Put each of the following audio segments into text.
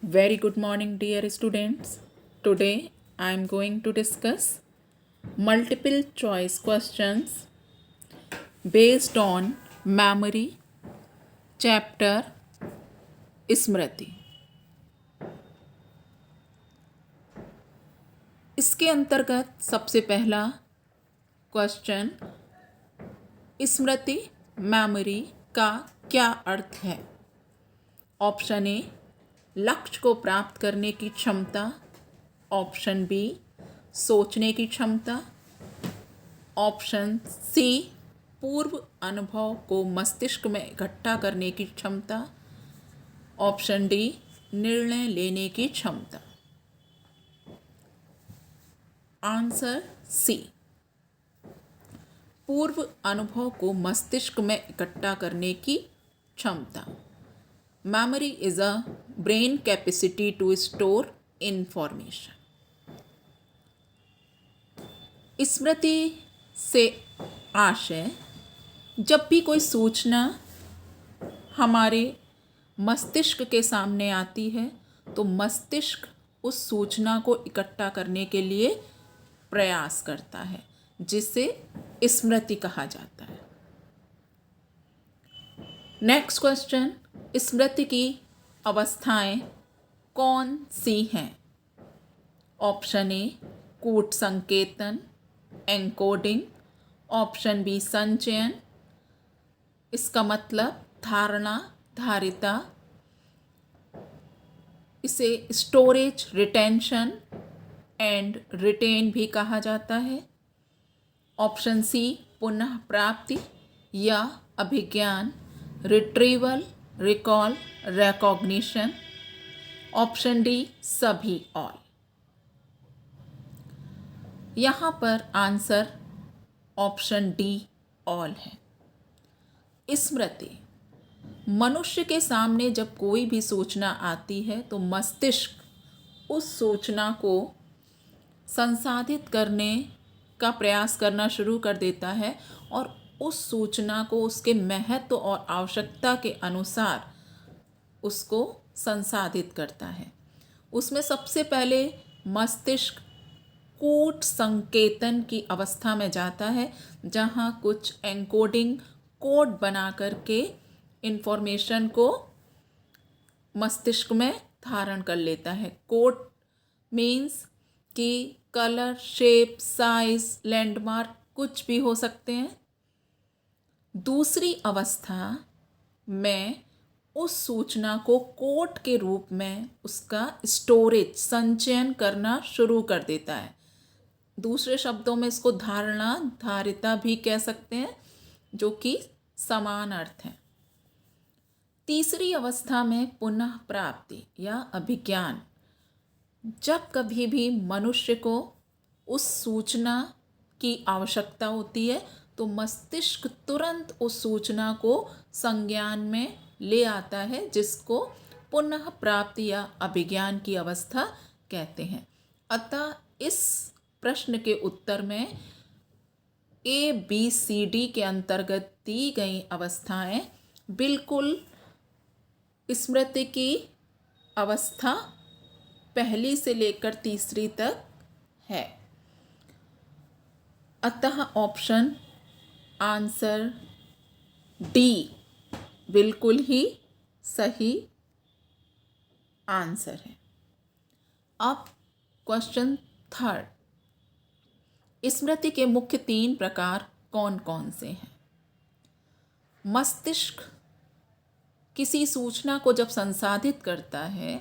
Very good morning, dear students. Today I am going to discuss multiple choice questions based on memory chapter स्मृति। इसके अंतर्गत सबसे पहला question, स्मृति memory का क्या अर्थ है? ऑप्शन ए, लक्ष्य को प्राप्त करने की क्षमता। ऑप्शन बी, सोचने की क्षमता। ऑप्शन सी, पूर्व अनुभव को मस्तिष्क में इकट्ठा करने की क्षमता। ऑप्शन डी, निर्णय लेने की क्षमता। आंसर सी, पूर्व अनुभव को मस्तिष्क में इकट्ठा करने की क्षमता। Memory is a brain capacity to store information. स्मृति से आशय, जब भी कोई सूचना हमारे मस्तिष्क के सामने आती है तो मस्तिष्क उस सूचना को इकट्ठा करने के लिए प्रयास करता है, जिसे स्मृति कहा जाता है। नेक्स्ट क्वेश्चन, स्मृति की अवस्थाएं कौन सी हैं? ऑप्शन ए, कूट संकेतन, एन्कोडिंग। ऑप्शन बी, संचयन, इसका मतलब धारणा, धारिता। इसे स्टोरेज, रिटेंशन एंड रिटेन भी कहा जाता है। ऑप्शन सी, पुनः प्राप्ति या अभिज्ञान, retrieval, recall, recognition. Option D, सभी, ऑल। यहाँ पर आंसर ऑप्शन डी, ऑल है। स्मृति, मनुष्य के सामने जब कोई भी सूचना आती है तो मस्तिष्क उस सूचना को संसाधित करने का प्रयास करना शुरू कर देता है और उस सूचना को उसके महत्व और आवश्यकता के अनुसार उसको संसाधित करता है। उसमें सबसे पहले मस्तिष्क कूट संकेतन की अवस्था में जाता है, जहाँ कुछ एन्कोडिंग कोड बना करके इन्फॉर्मेशन को मस्तिष्क में धारण कर लेता है। कोड मीन्स कि कलर, शेप, साइज, लैंडमार्क कुछ भी हो सकते हैं। दूसरी अवस्था में उस सूचना को कोड के रूप में उसका स्टोरेज, संचयन करना शुरू कर देता है। दूसरे शब्दों में इसको धारणा, धारिता भी कह सकते हैं, जो कि समान अर्थ है। तीसरी अवस्था में पुनः प्राप्ति या अभिज्ञान, जब कभी भी मनुष्य को उस सूचना की आवश्यकता होती है तो मस्तिष्क तुरंत उस सूचना को संज्ञान में ले आता है, जिसको पुनः प्राप्ति या अभिज्ञान की अवस्था कहते हैं। अतः इस प्रश्न के उत्तर में ए, बी, सी, डी के अंतर्गत दी गई अवस्थाएं बिल्कुल स्मृति की अवस्था पहली से लेकर तीसरी तक है। अतः ऑप्शन आंसर डी बिल्कुल ही सही आंसर है। अब क्वेश्चन थर्ड, स्मृति के मुख्य 3 प्रकार कौन कौन से हैं? मस्तिष्क किसी सूचना को जब संसाधित करता है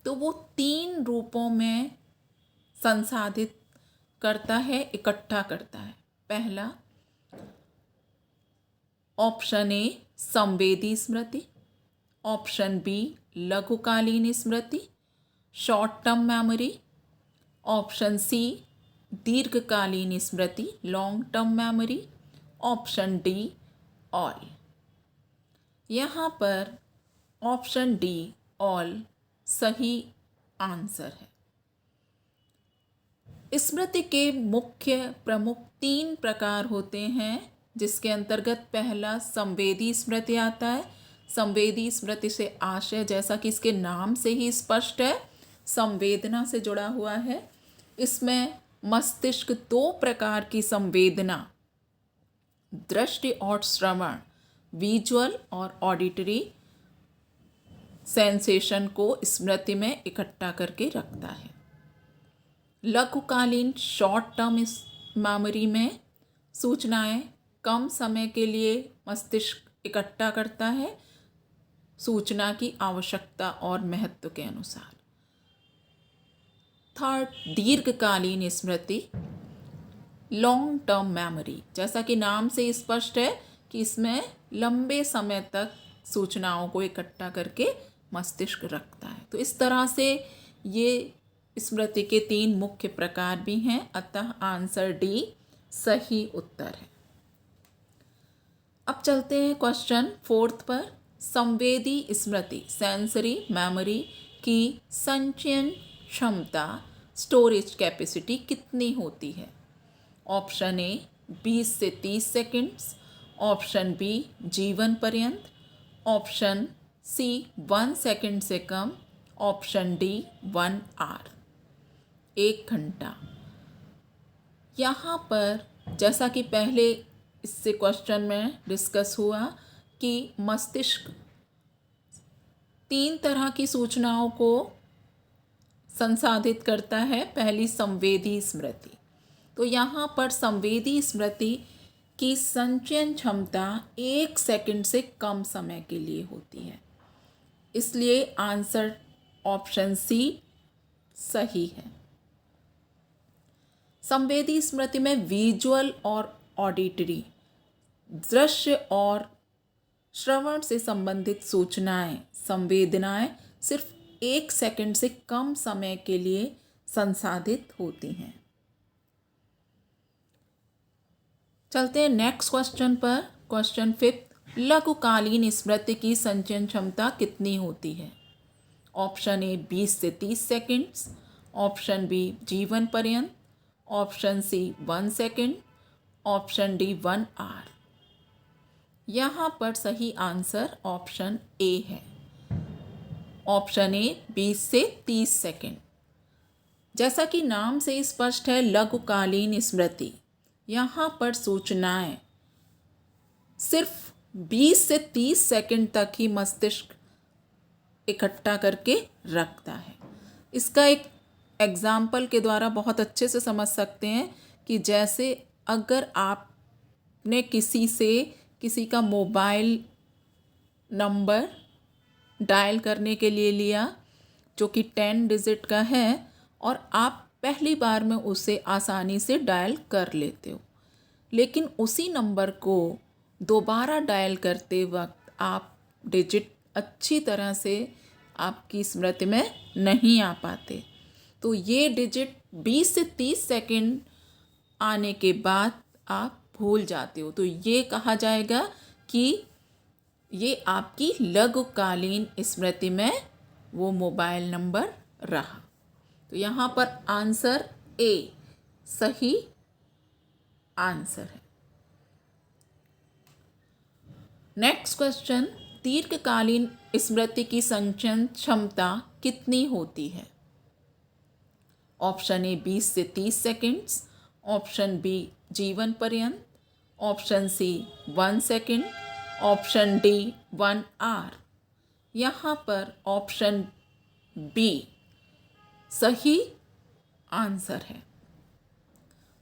तो वो 3 रूपों में संसाधित करता है, इकट्ठा करता है। पहला, ऑप्शन ए, संवेदी स्मृति। ऑप्शन बी, लघुकालीन स्मृति, short term memory. Option C, दीर्घकालीन स्मृति, long term memory. Option D, all. यहाँ पर ऑप्शन डी, ऑल, सही आंसर है। स्मृति के मुख्य प्रमुख 3 प्रकार होते हैं, जिसके अंतर्गत पहला संवेदी स्मृति आता है, संवेदी स्मृति से आशय, जैसा कि इसके नाम से ही स्पष्ट है, संवेदना से जुड़ा हुआ है। इसमें मस्तिष्क दो प्रकार की संवेदना, दृष्टि और श्रवण, विजुअल और ऑडिटरी सेंसेशन को स्मृति में इकट्ठा करके रखता है। लघुकालीन शॉर्ट टर्म मेमोरी में सूचनाएं कम समय के लिए मस्तिष्क इकट्ठा करता है, सूचना की आवश्यकता और महत्व के अनुसार। थर्ड, दीर्घकालीन स्मृति, लॉन्ग टर्म मेमोरी, जैसा कि नाम से स्पष्ट है कि इसमें लंबे समय तक सूचनाओं को इकट्ठा करके मस्तिष्क रखता है। तो इस तरह से ये स्मृति के 3 मुख्य प्रकार भी हैं, अतः आंसर डी सही उत्तर है। अब चलते हैं क्वेश्चन 4 पर। संवेदी स्मृति, सेंसरी मेमोरी की संचयन क्षमता, स्टोरेज कैपेसिटी कितनी होती है? ऑप्शन ए 20 से 30 सेकंड्स, ऑप्शन बी जीवन पर्यंत, ऑप्शन सी 1 सेकंड से कम, ऑप्शन डी 1 आवर, 1 घंटा। यहाँ पर जैसा कि पहले इससे क्वेश्चन में डिस्कस हुआ कि मस्तिष्क 3 तरह की सूचनाओं को संसाधित करता है। पहली संवेदी स्मृति, तो यहाँ पर संवेदी स्मृति की संचयन क्षमता 1 सेकंड से कम समय के लिए होती है, इसलिए आंसर ऑप्शन सी सही है। संवेदी स्मृति में विजुअल और ऑडिटरी, दृश्य और श्रवण से संबंधित सूचनाएं, संवेदनाएं सिर्फ 1 सेकंड से कम समय के लिए संसाधित होती हैं। चलते हैं नेक्स्ट क्वेश्चन पर। क्वेश्चन 5, लघुकालीन स्मृति की संचयन क्षमता कितनी होती है? ऑप्शन ए 20 से 30 सेकंड्स, ऑप्शन बी जीवन पर्यंत, option C 1 second, option D 1 hour. यहाँ पर सही आंसर ऑप्शन ए है। ऑप्शन ए 20 से 30 सेकंड। जैसा कि नाम से स्पष्ट है, लघुकालीन स्मृति, यहाँ पर सूचनाएं सिर्फ 20 से 30 सेकंड तक ही मस्तिष्क इकट्ठा करके रखता है। इसका एक एग्जाम्पल के द्वारा बहुत अच्छे से समझ सकते हैं कि जैसे अगर आपने किसी का मोबाइल नंबर डायल करने के लिए लिया जो कि 10 डिजिट का है और आप पहली बार में उसे आसानी से डायल कर लेते हो, लेकिन उसी नंबर को दोबारा डायल करते वक्त आप डिजिट अच्छी तरह से आपकी स्मृति में नहीं आ पाते, तो ये डिजिट 20 से 30 सेकंड आने के बाद आप भूल जाते हो, तो ये कहा जाएगा कि ये आपकी लघुकालीन स्मृति में वो मोबाइल नंबर रहा। तो यहाँ पर आंसर ए सही आंसर है। नेक्स्ट क्वेश्चन, दीर्घकालीन स्मृति की संचयन क्षमता कितनी होती है? ऑप्शन ए 20 से 30 सेकंड्स, ऑप्शन बी जीवन पर्यंत, option C 1 second, option D 1 hour. यहाँ पर ऑप्शन बी सही आंसर है।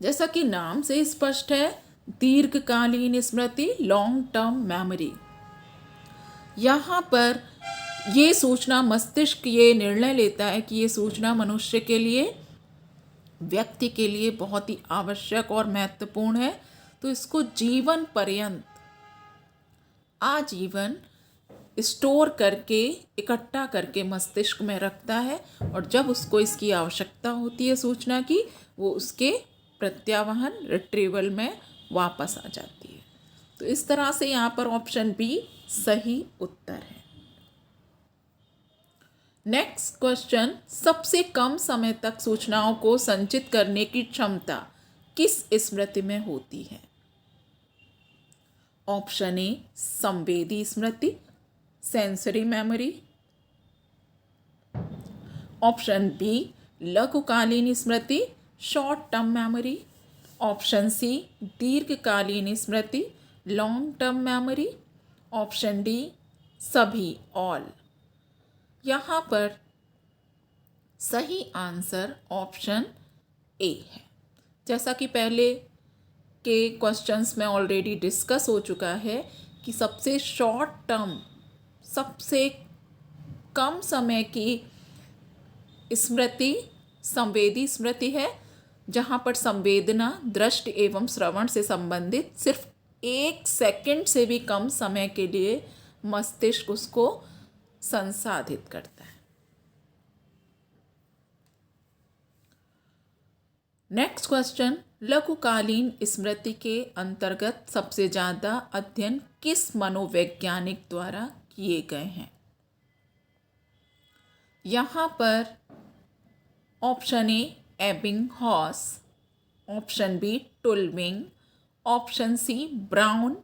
जैसा कि नाम से स्पष्ट है, दीर्घकालीन स्मृति, लॉन्ग टर्म मेमोरी, यहाँ पर ये सूचना मस्तिष्क ये निर्णय लेता है कि ये सूचना मनुष्य के लिए, व्यक्ति के लिए बहुत ही आवश्यक और महत्वपूर्ण है, तो इसको जीवन पर्यंत, आजीवन स्टोर करके, इकट्ठा करके मस्तिष्क में रखता है, और जब उसको इसकी आवश्यकता होती है सूचना की, वो उसके प्रत्यावहन रिट्रीवल में वापस आ जाती है। तो इस तरह से यहाँ पर ऑप्शन बी सही उत्तर है। नेक्स्ट क्वेश्चन, सबसे कम समय तक सूचनाओं को संचित करने की क्षमता किस स्मृति में होती है? ऑप्शन ए संवेदी स्मृति, सेंसरी मेमोरी। ऑप्शन बी लघुकालीन स्मृति, short term memory. Option C दीर्घकालीन स्मृति, long term memory. Option D सभी, ऑल। यहाँ पर सही आंसर ऑप्शन ए है। जैसा कि पहले के क्वेश्चंस में ऑलरेडी डिस्कस हो चुका है कि सबसे शॉर्ट टर्म, सबसे कम समय की स्मृति संवेदी स्मृति है, जहाँ पर संवेदना दृष्टि एवं श्रवण से संबंधित सिर्फ 1 सेकंड से भी कम समय के लिए मस्तिष्क उसको संसाधित करता है। नेक्स्ट क्वेश्चन, लघुकालीन स्मृति के अंतर्गत सबसे ज़्यादा अध्ययन किस मनोवैज्ञानिक द्वारा किए गए हैं? यहाँ पर option A Ebbinghaus, option B Tulving, option C Brown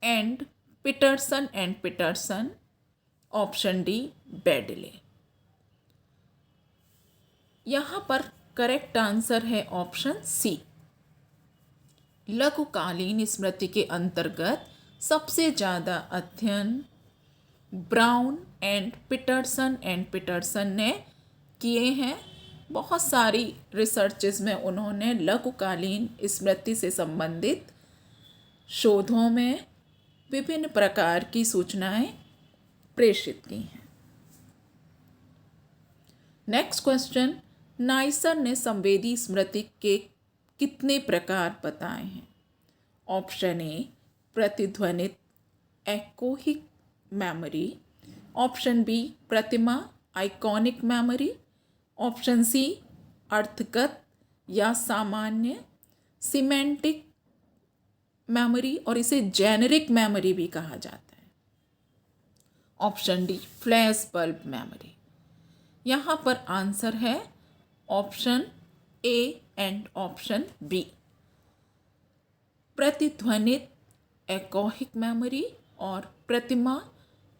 and Peterson, option D Baddeley. यहाँ पर करेक्ट आंसर है ऑप्शन सी। लघुकालीन स्मृति के अंतर्गत सबसे ज़्यादा अध्ययन ब्राउन एंड पीटरसन ने किए हैं। बहुत सारी रिसर्चेस में उन्होंने लघुकालीन स्मृति से संबंधित शोधों में विभिन्न प्रकार की सूचनाएं प्रेषित की हैं। नेक्स्ट क्वेश्चन, नाइसर ने संवेदी स्मृति के कितने प्रकार बताए हैं? ऑप्शन ए प्रतिध्वनित एकोहिक मेमोरी, ऑप्शन बी प्रतिमा आइकॉनिक मेमोरी, ऑप्शन सी अर्थगत या सामान्य सिमेंटिक मेमोरी, और इसे जेनेरिक मेमोरी भी कहा जाता है। Option D flash bulb memory. यहाँ पर आंसर है option A and option B, प्रतिध्वनित एकोहिक मेमोरी और प्रतिमा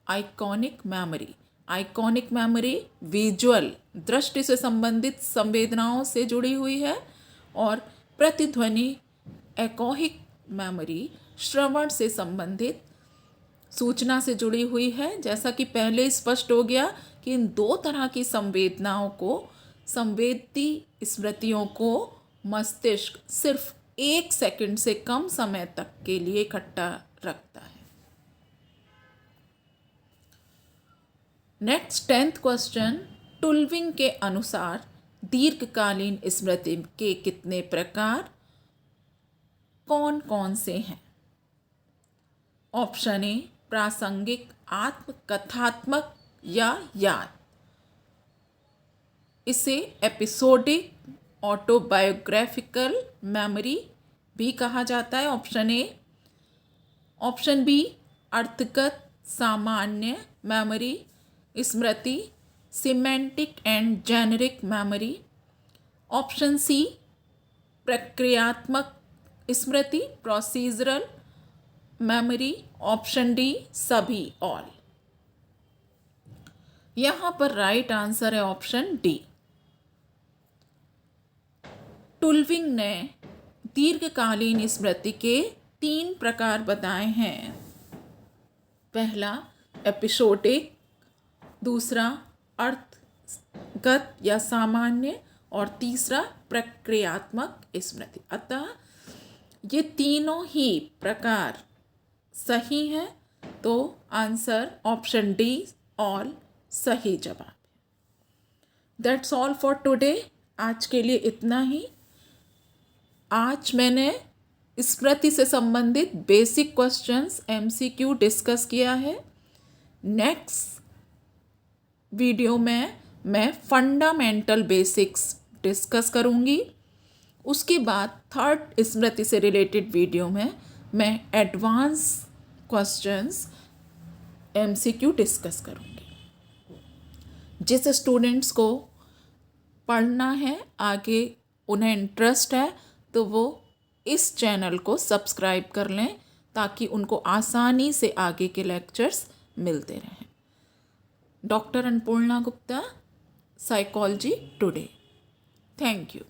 iconic memory. Iconic memory visual दृष्टि से संबंधित संवेदनाओं से जुड़ी हुई है, और प्रतिध्वनि एकोहिक मेमोरी श्रवण से संबंधित सूचना से जुड़ी हुई है। जैसा कि पहले स्पष्ट हो गया कि इन 2 तरह की संवेदनाओं को, संवेदी स्मृतियों को मस्तिष्क सिर्फ 1 सेकंड से कम समय तक के लिए इकट्ठा रखता है। नेक्स्ट 10th क्वेश्चन, टुल्विंग के अनुसार दीर्घकालीन स्मृति के कितने प्रकार कौन कौन से हैं? ऑप्शन ए प्रासंगिक आत्मकथात्मक या याद, इसे एपिसोडिक ऑटोबायोग्राफिकल मेमोरी भी कहा जाता है। Option A. ऑप्शन बी अर्थगत सामान्य मेमोरी स्मृति, semantic and generic memory. Option C प्रक्रियात्मक स्मृति, प्रोसीजरल मेमोरी। ऑप्शन डी सभी, ऑल। यहाँ पर राइट आंसर है ऑप्शन डी। टुल्विंग ने दीर्घकालीन स्मृति के 3 प्रकार बताए हैं। पहला एपिसोडिक, दूसरा अर्थगत या सामान्य, और तीसरा प्रक्रियात्मक स्मृति। अतः ये तीनों ही प्रकार सही हैं, तो आंसर ऑप्शन डी ऑल सही जवाब है। That's all for today. आज के लिए इतना ही। आज मैंने स्मृति से संबंधित बेसिक क्वेश्चंस MCQ डिस्कस किया है। नेक्स्ट वीडियो में मैं फंडामेंटल बेसिक्स डिस्कस करूँगी। उसके बाद 3rd स्मृति से रिलेटेड वीडियो में मैं एडवांस क्वेश्चंस MCQ डिस्कस करूँगी। जिस स्टूडेंट्स को पढ़ना है, आगे उन्हें इंटरेस्ट है, तो वो इस चैनल को सब्सक्राइब कर लें ताकि उनको आसानी से आगे के लेक्चर्स मिलते रहें। Doctor Annapurna Gupta, psychology today. Thank you.